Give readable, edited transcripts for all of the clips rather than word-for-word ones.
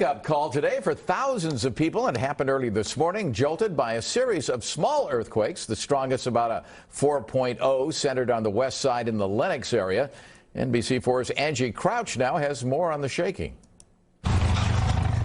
Up call today for thousands of people. It happened early this morning, jolted by a series of small earthquakes, the strongest about a 4.0 centered on the west side in the Lennox area. NBC4's Angie Crouch now has more on the shaking.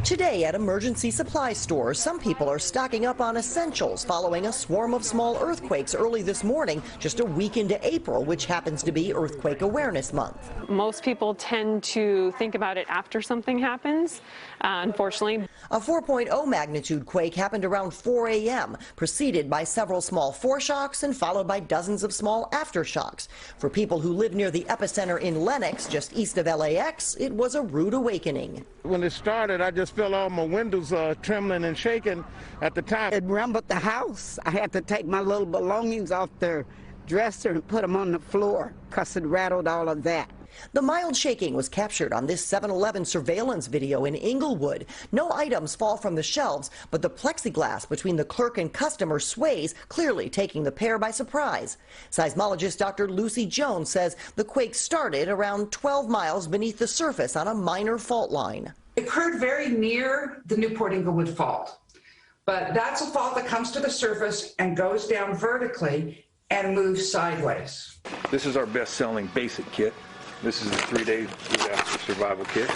Today at emergency supply stores, some people are stocking up on essentials following a swarm of small earthquakes early this morning, just a week into April, which happens to be Earthquake Awareness Month. Most people tend to think about it after something happens, unfortunately. A 4.0 magnitude quake happened around 4 a.m., preceded by several small foreshocks and followed by dozens of small aftershocks. For people who live near the epicenter in Lennox, just east of LAX, it was a rude awakening. When it started, I just felt all my windows trembling and shaking at the time. It rumbled the house. I had to take my little belongings off the dresser and put them on the floor because it rattled all of that. The mild shaking was captured on this 7-Eleven surveillance video in Inglewood. No items fall from the shelves, but the plexiglass between the clerk and customer sways, clearly taking the pair by surprise. Seismologist Dr. Lucy Jones says the quake started around 12 miles beneath the surface on a minor fault line. It occurred very near the Newport-Inglewood fault, but that's a fault that comes to the surface and goes down vertically and moves sideways. This is our best-selling basic kit. This is a 3-day disaster survival kit.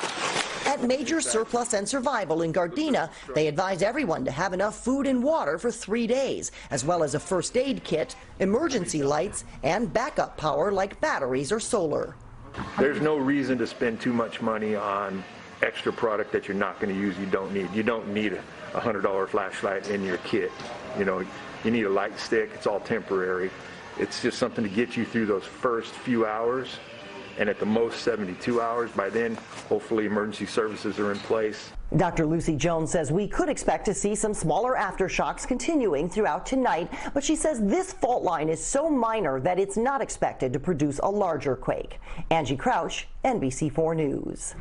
At Major Surplus and Survival in Gardena, they advise everyone to have enough food and water for 3 days, as well as a first aid kit, emergency lights, and backup power like batteries or solar. There's no reason to spend too much money on extra product that you're not going to use, you don't need. You don't need a $100 flashlight in your kit. You know, you need a light stick. It's all temporary. It's just something to get you through those first few hours, and at the most 72 hours. By then, hopefully emergency services are in place. Dr. Lucy Jones says we could expect to see some smaller aftershocks continuing throughout tonight, but she says this fault line is so minor that it's not expected to produce a larger quake. Angie Crouch, NBC4 News.